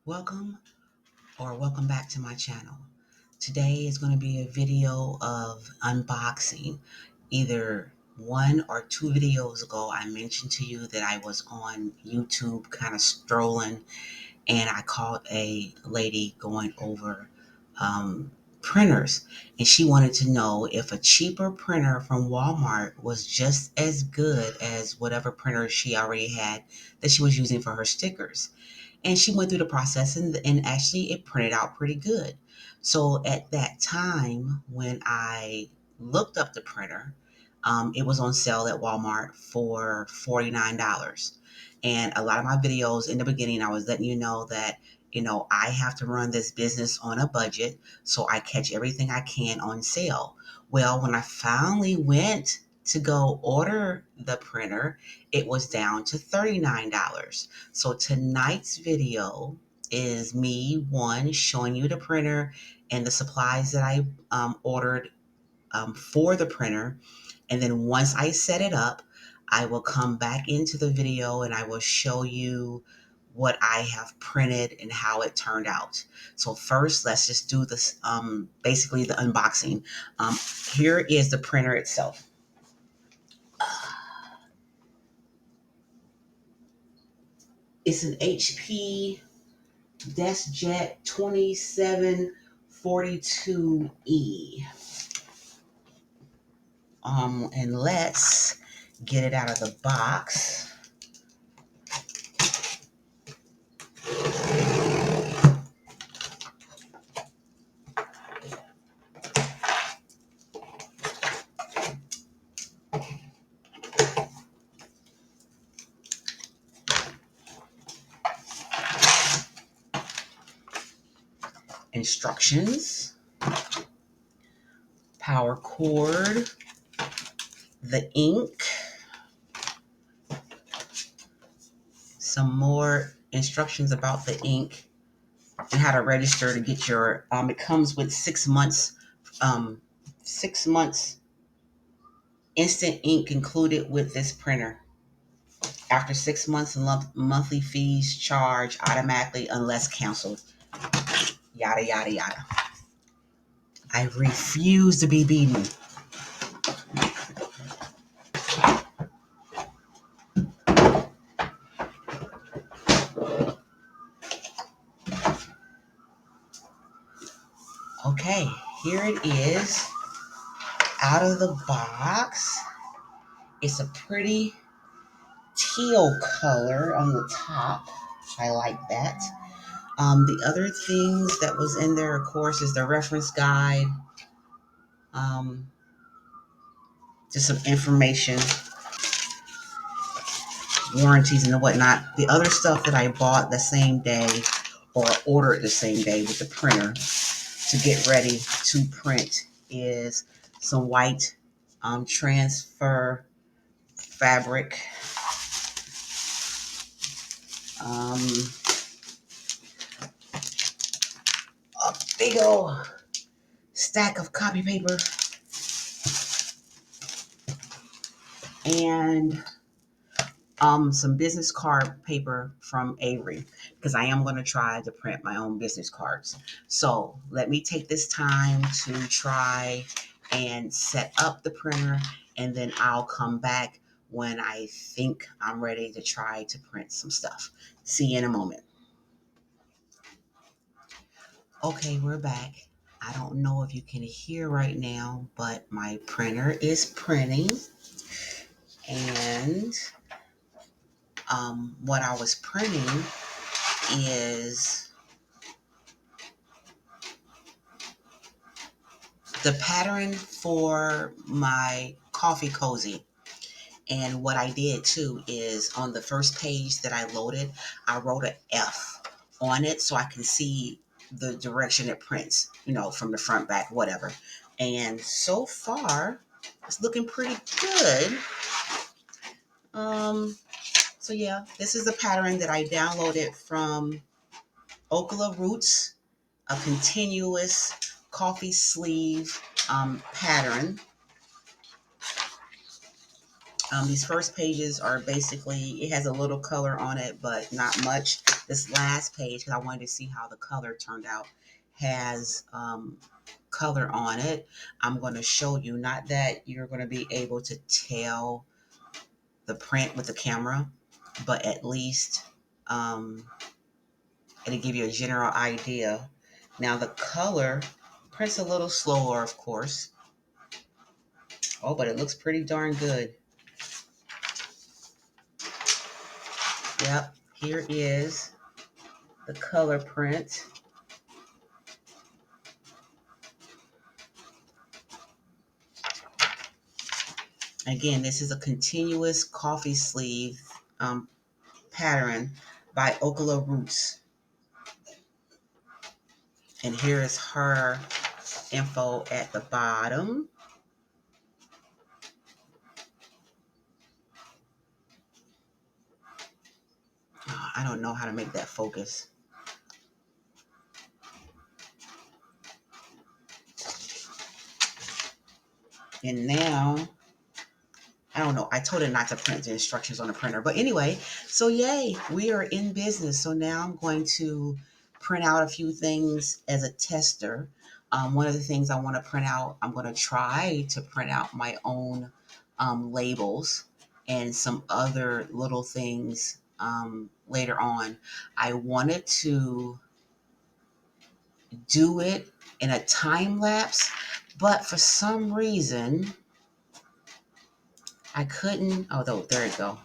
Welcome back to my channel. Today is going to be a video of unboxing. Either one or two videos ago, I mentioned to you that I was on YouTube kind of strolling, and I caught a lady going over printers, and she wanted to know if a cheaper printer from Walmart was just as good as whatever printer she already had that she was using for her stickers. And she went through the process, and actually it printed out pretty good. So at that time, when I looked up the printer, it was on sale at Walmart for $49. And a lot of my videos in the beginning, I was letting you know that, I have to run this business on a budget, so I catch everything I can on sale. Well, when I finally went to go order the printer, it was down to $39. So tonight's video is me, one, showing you the printer and the supplies that I ordered for the printer. And then once I set it up, I will come back into the video and I will show you what I have printed and how it turned out. So first, let's just do this, basically the unboxing. Here is the printer itself. It's an HP DeskJet 2742E. And let's get it out of the box. Instructions, power cord, the ink, some more instructions about the ink and how to register to get your, it comes with 6 months, 6 months instant ink included with this printer. After 6 months, monthly fees charged automatically unless canceled. Yada, yada, yada. I refuse to be beaten. Okay, here it is out of the box. It's a pretty teal color on the top. I like that. The other things that was in there, of course, is the reference guide, um, just some information, warranties and whatnot. The other stuff that I bought the same day or ordered the same day with the printer to get ready to print is some white transfer fabric, um, a big old stack of copy paper, and some business card paper from Avery, because I am going to try to print my own business cards. So let me take this time to try and set up the printer, and then I'll come back when I think I'm ready to try to print some stuff. See you in a moment. Okay, we're back. I don't know if you can hear right now, but my printer is printing, and what I was printing is the pattern for my coffee cozy. And what I did too is on the first page that I loaded, I wrote an F on it so I can see the direction it prints, from the front, back, whatever. And so far, it's looking pretty good. So yeah, this is the pattern that I downloaded from Okla Roots, a continuous coffee sleeve pattern. These first pages are basically, it has a little color on it, but not much. This last page, because I wanted to see how the color turned out, has color on it. I'm going to show you, not that you're going to be able to tell the print with the camera, but at least it'll give you a general idea. Now the color prints a little slower, of course. Oh, but it looks pretty darn good. Yep, here is the color print. Again, this is a continuous coffee sleeve pattern by Okala Roots. And here is her info at the bottom. Oh, I don't know how to make that focus. And now, I don't know. I told her not to print the instructions on the printer. But anyway, so yay, we are in business. So now I'm going to print out a few things as a tester. One of the things I want to print out, I'm going to try to print out my own labels and some other little things later on. I wanted to do it in a time lapse, but for some reason, I couldn't. Oh, there you go.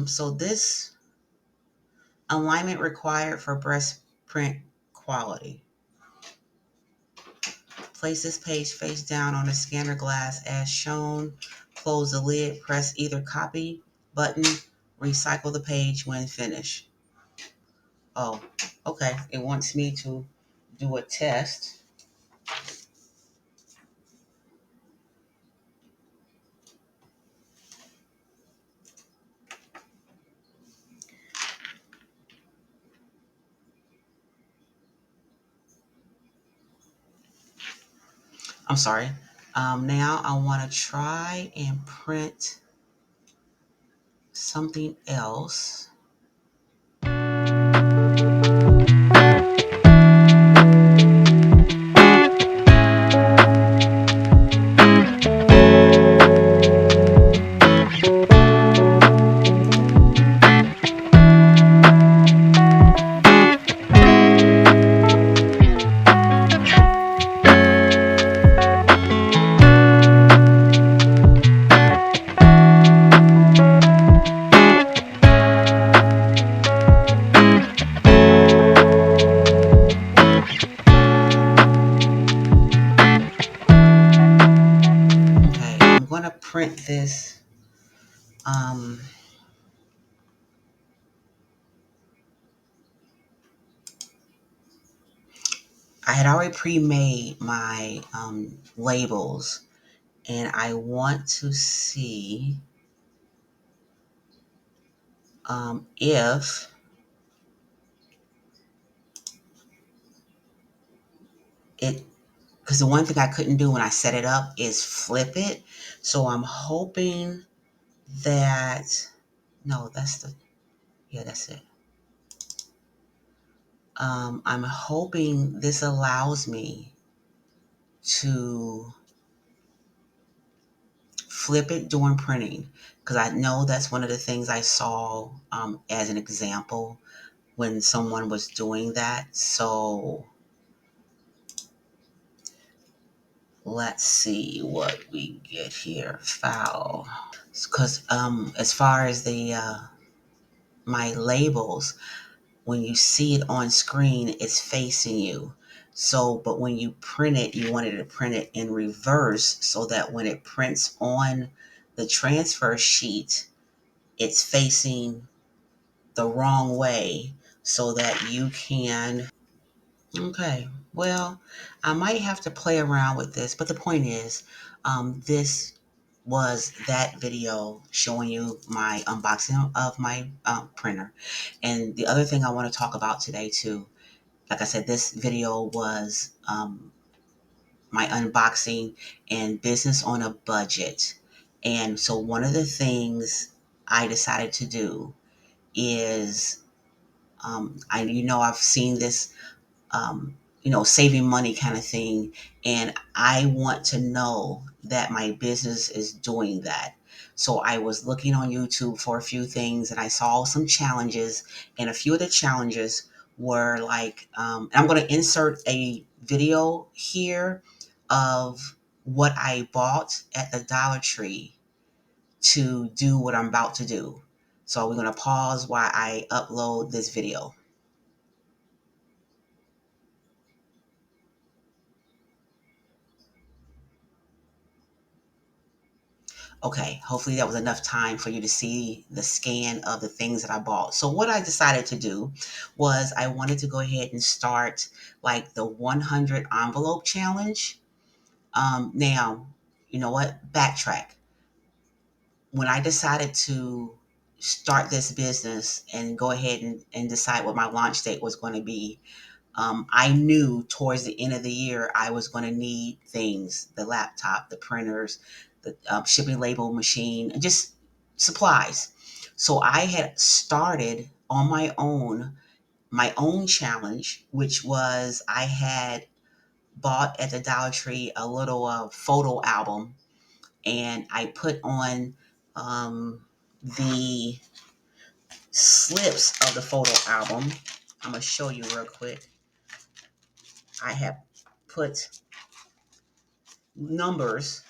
So this alignment required for breast print quality. Place this page face down on the scanner glass as shown. Close the lid, press either copy button, recycle the page when finished. Oh, okay. It wants me to do a test. I'm sorry. Now I want to try and print something else. Okay, I'm going to print this. Um, I had already pre-made my labels, and I want to see if it, because the one thing I couldn't do when I set it up is flip it. So I'm hoping that, no, that's the, yeah, that's it. I'm hoping this allows me to flip it during printing, because I know that's one of the things I saw as an example when someone was doing that. So let's see what we get here. File. Because as far as the my labels, when you see it on screen, it's facing you. So, but when you print it, you wanted to print it in reverse so that when it prints on the transfer sheet, it's facing the wrong way so that you can. Okay, well, I might have to play around with this, but the point is, this was that video showing you my unboxing of my printer. And the other thing I want to talk about today too, like I said, this video was my unboxing and business on a budget. And so one of the things I decided to do is, I've seen this, saving money kind of thing. And I want to know that my business is doing that. So I was looking on YouTube for a few things and I saw some challenges. And a few of the challenges were like, and I'm going to insert a video here of what I bought at the Dollar Tree to do what I'm about to do. So we're going to pause while I upload this video. Okay, hopefully that was enough time for you to see the scan of the things that I bought. So what I decided to do was I wanted to go ahead and start like the 100 envelope challenge. Now, you know what? Backtrack. When I decided to start this business and go ahead and decide what my launch date was going to be, I knew towards the end of the year I was going to need things: the laptop, the printers, the shipping label machine, and just supplies. So I had started on my own challenge, which was I had bought at the Dollar Tree a little photo album, and I put on the slips of the photo album. I'm gonna show you real quick. I have put numbers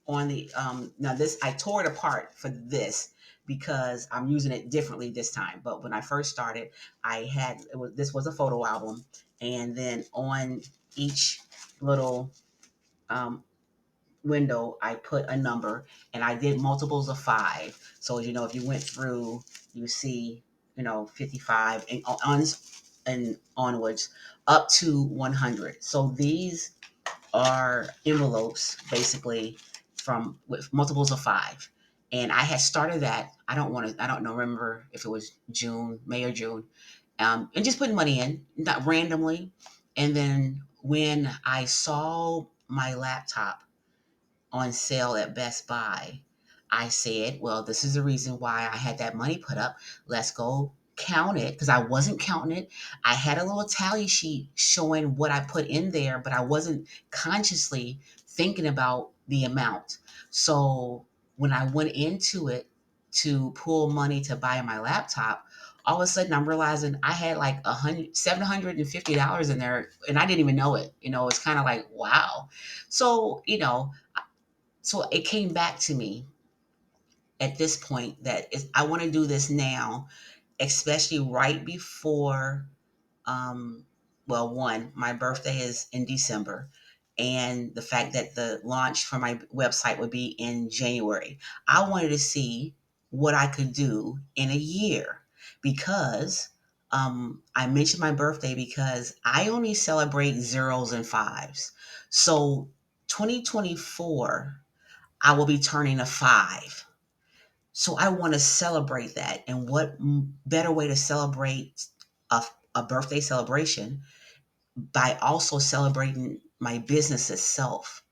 on the now this I tore it apart for this because I'm using it differently this time. But when I first started, this was a photo album, and then on each little um, window I put a number, and I did multiples of 5. So if you went through, you see 55 and onwards up to 100. So these are envelopes basically from with multiples of 5. And I had started that. I don't know, remember if it was May or June, and just putting money in, not randomly. And then when I saw my laptop on sale at Best Buy, I said, well, this is the reason why I had that money put up. Let's go count it, because I wasn't counting it. I had a little tally sheet showing what I put in there, but I wasn't consciously thinking about the amount. So when I went into it to pull money to buy my laptop, all of a sudden I'm realizing I had like $750 in there, and I didn't even know it. It's kind of like, wow. So, it came back to me at this point that I want to do this now, especially right before, um, well, one, my birthday is in December, and the fact that the launch for my website would be in January. I wanted to see what I could do in a year because I mentioned my birthday because I only celebrate zeros and fives. So 2024, I will be turning a 5. So I want to celebrate that. And what better way to celebrate a, a birthday celebration by also celebrating my business itself?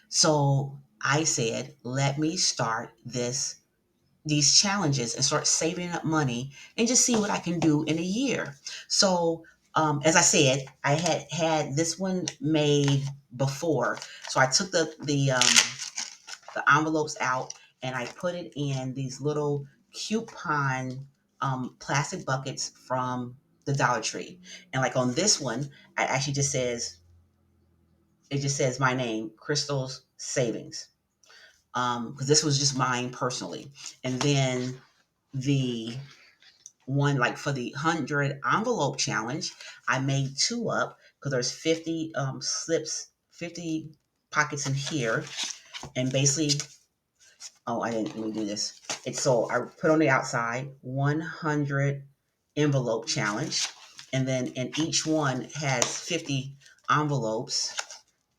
So I said, let me start these challenges and start saving up money and just see what I can do in a year. So, as I said, I had this one made before. So I took the envelopes out and I put it in these little coupon plastic buckets from the Dollar Tree. And like on this one, I actually it just says my name, Crystal's Savings. Because this was just mine personally. And then the one like for the 100 envelope challenge, I made 2 up because there's 50 slips, 50 pockets in here. And basically, oh, I didn't let me do this. It's so I put on the outside 100 envelope challenge, and then and each one has 50 envelopes.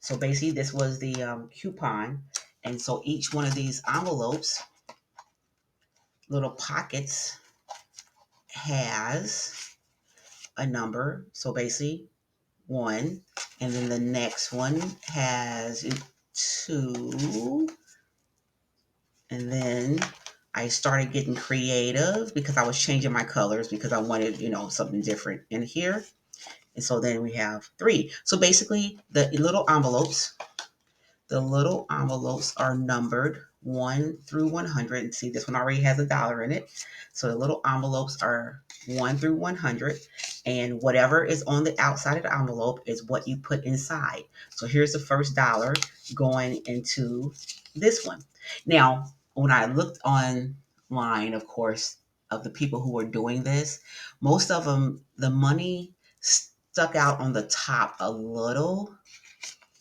So basically, this was the coupon, and so each one of these envelopes, little pockets, has a number. So basically, one, and then the next one has two, and then I started getting creative because I was changing my colors because I wanted, something different in here. And so then we have three. So basically, the little envelopes are numbered 1 through 100. And see, this one already has $1 in it. So the little envelopes are 1 through 100. And whatever is on the outside of the envelope is what you put inside. So here's the first dollar going into this one. Now, when I looked online, of course, of the people who were doing this, most of them, the money stuck out on the top a little,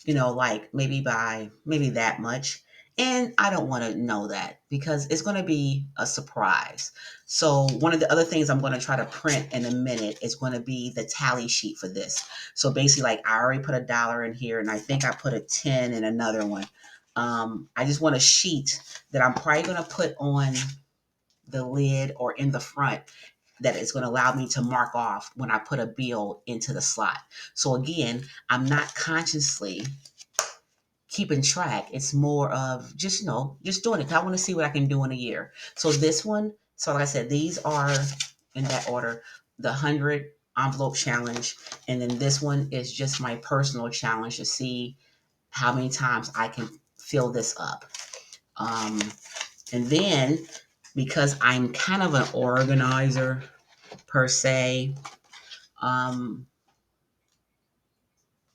like maybe that much. And I don't want to know that because it's going to be a surprise. So one of the other things I'm going to try to print in a minute is going to be the tally sheet for this. So basically, like I already put $1 in here, and I think I put a 10 in another one. I just want a sheet that I'm probably going to put on the lid or in the front that is going to allow me to mark off when I put a bill into the slot. So again, I'm not consciously keeping track. It's more of just, just doing it. I want to see what I can do in a year. So this one, so like I said, these are in that order, the 100 envelope challenge. And then this one is just my personal challenge to see how many times I can fill this up. And then because I'm kind of an organizer per se, um,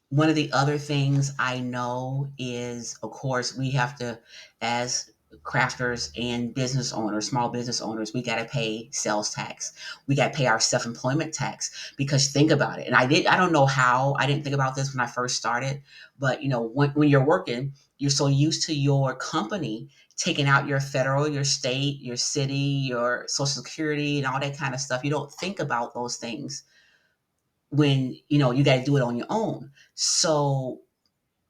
one of the other things I know is, of course, we have to, as crafters and business owners, small business owners, we got to pay sales tax. We got to pay our self-employment tax because think about it. And I don't know how I didn't think about this when I first started, but when you're working, you're so used to your company taking out your federal, your state, your city, your social security and all that kind of stuff. You don't think about those things when you got to do it on your own. So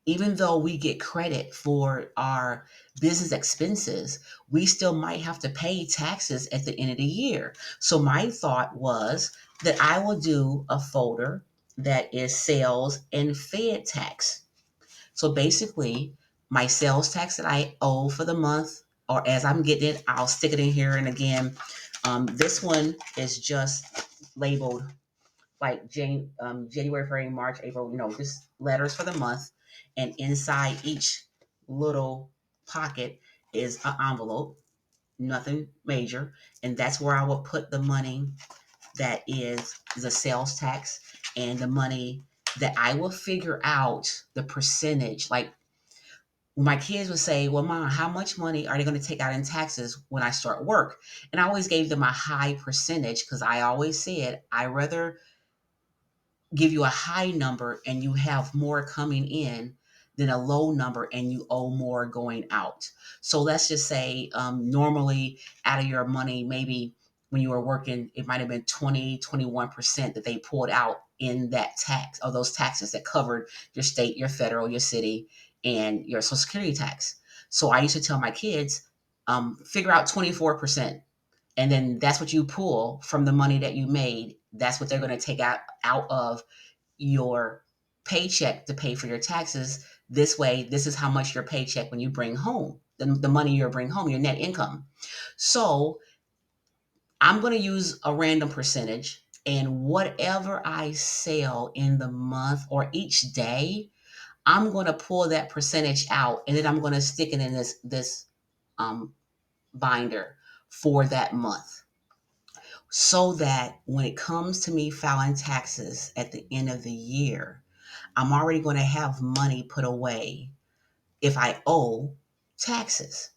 even though we get credit for our business expenses, we still might have to pay taxes at the end of the year. So my thought was that I will do a folder that is sales and fed tax. So basically, my sales tax that I owe for the month, or as I'm getting it, I'll stick it in here. And again, this one is just labeled like January, February, March, April, just letters for the month. And inside each little pocket is an envelope, nothing major. And that's where I will put the money that is the sales tax and the money that I will figure out the percentage. Like my kids would say, well, Mom, how much money are they going to take out in taxes when I start work? And I always gave them a high percentage because I always said I rather give you a high number and you have more coming in than a low number and you owe more going out. So let's just say normally out of your money, maybe when you were working, it might have been 20, 21% that they pulled out in that tax or those taxes that covered your state, your federal, your city, and your social security tax. So I used to tell my kids, figure out 24%. And then that's what you pull from the money that you made. That's what they're going to take out of your paycheck to pay for your taxes. This way, this is how much your paycheck when you bring home, the money you bring home, your net income. So I'm going to use a random percentage, and whatever I sell in the month or each day, I'm going to pull that percentage out, and then I'm going to stick it in this um, binder for that month, so that when it comes to me filing taxes at the end of the year, I'm already going to have money put away if I owe taxes.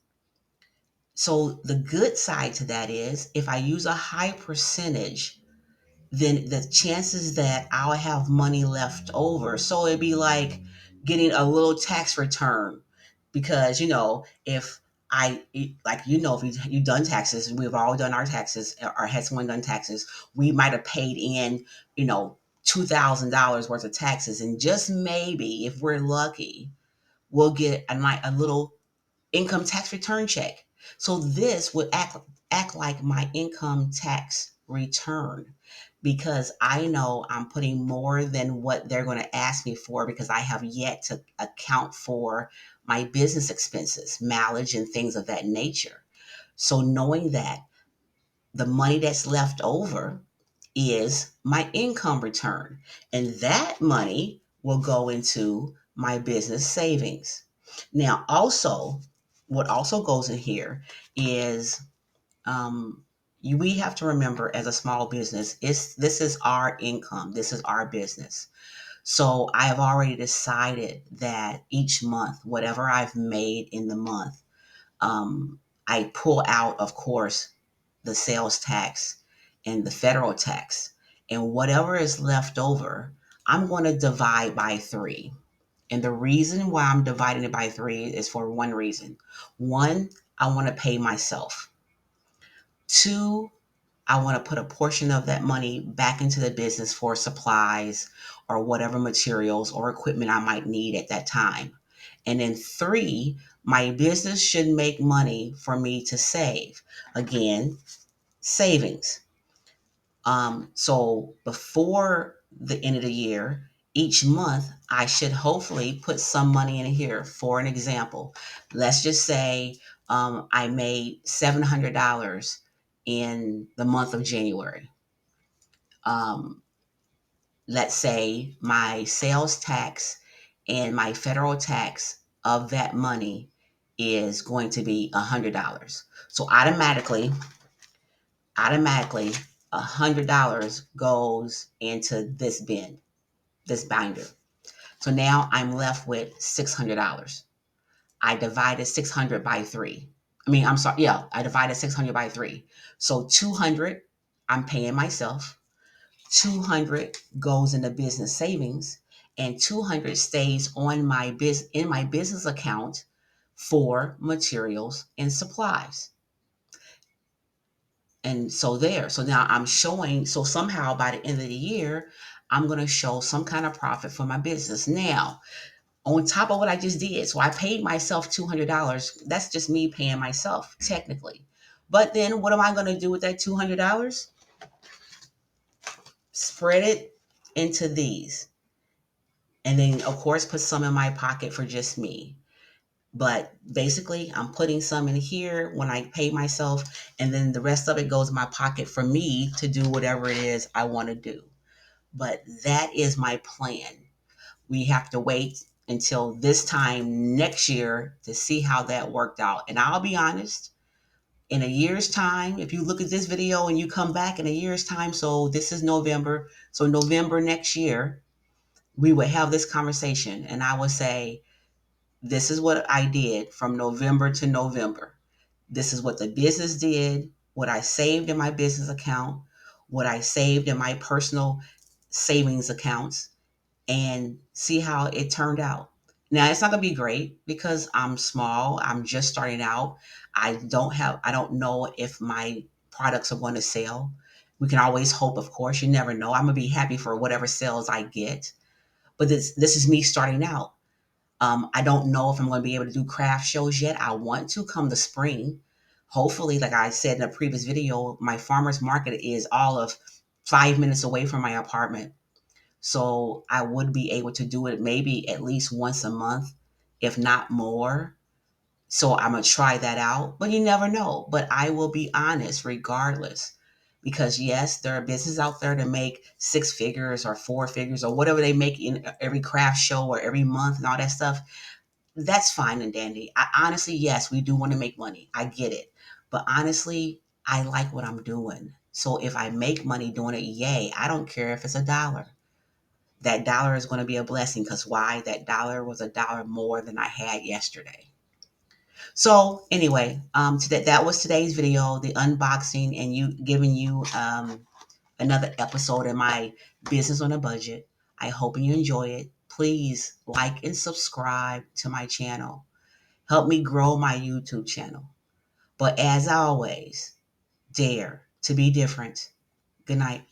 So the good side to that is if I use a high percentage, then the chances that I'll have money left over. So it'd be like getting a little tax return because, if if you've done taxes, we've all done our taxes or had someone done taxes, we might have paid in, $2,000 worth of taxes. And just maybe if we're lucky, we'll get a little income tax return check. So this would act like my income tax return because I know I'm putting more than what they're going to ask me for because I have yet to account for my business expenses, mileage, and things of that nature. So knowing that the money that's left over is my income return, and that money will go into my business savings. Now, also, what also goes in here is we have to remember as a small business, this is our income, this is our business. So I have already decided that each month, whatever I've made in the month, I pull out, of course, the sales tax and the federal tax. And whatever is left over, I'm going to divide by three. And the reason why I'm dividing it by three is for one reason. One, I want to pay myself. Two, I want to put a portion of that money back into the business for supplies or whatever materials or equipment I might need at that time. And then three, my business should make money for me to save. Again, savings. So before the end of the year, each month, I should hopefully put some money in here. For an example, let's just say I made $700 in the month of January. Um, let's say my sales tax and my federal tax of that money is going to be $100. So automatically, $100 goes into this bin, this binder. So now I'm left with $600. I divided 600 by three. I'm sorry. Yeah, I divided 600 by three. So 200, I'm paying myself. 200 goes into business savings, and 200 stays on in my business account for materials and supplies. And so there. So now I'm showing, so somehow by the end of the year, I'm going to show some kind of profit for my business. Now, on top of what I just did, so I paid myself $200. That's just me paying myself, technically. But then what am I going to do with that $200? Spread it into these. And then, of course, put some in my pocket for just me. But basically, I'm putting some in here when I pay myself, and then the rest of it goes in my pocket for me to do whatever it is I want to do. But that is my plan. We have to wait until this time next year to see how that worked out. And I'll be honest, in a year's time, if you look at this video and you come back in a year's time, so this is November, so November next year, we would have this conversation and I would say, this is what I did from November to November. This is what the business did, what I saved in my business account, what I saved in my personal savings accounts, and see how it turned out. Now, it's not going to be great because I'm small. I'm just starting out. I don't know if my products are going to sell. We can always hope, of course. You never know. I'm going to be happy for whatever sales I get. But this is me starting out. I don't know if I'm going to be able to do craft shows yet. I want to come the spring. Hopefully, like I said in a previous video, my farmer's market is all of 5 minutes away from my apartment. So I would be able to do it maybe at least once a month, if not more. So I'm going to try that out, but you never know. But I will be honest regardless. Because yes, there are businesses out there that make six figures or four figures or whatever they make in every craft show or every month and all that stuff. That's fine and dandy. Honestly, yes, we do want to make money. I get it. But honestly, I like what I'm doing. So if I make money doing it, yay. I don't care if it's $1. That dollar is going to be a blessing because why? That dollar was $1 more than I had yesterday. So anyway, that was today's video, the unboxing and you giving you another episode of my business on a budget. I hope you enjoy it. Please like and subscribe to my channel. Help me grow my YouTube channel. But as always, dare to be different. Good night.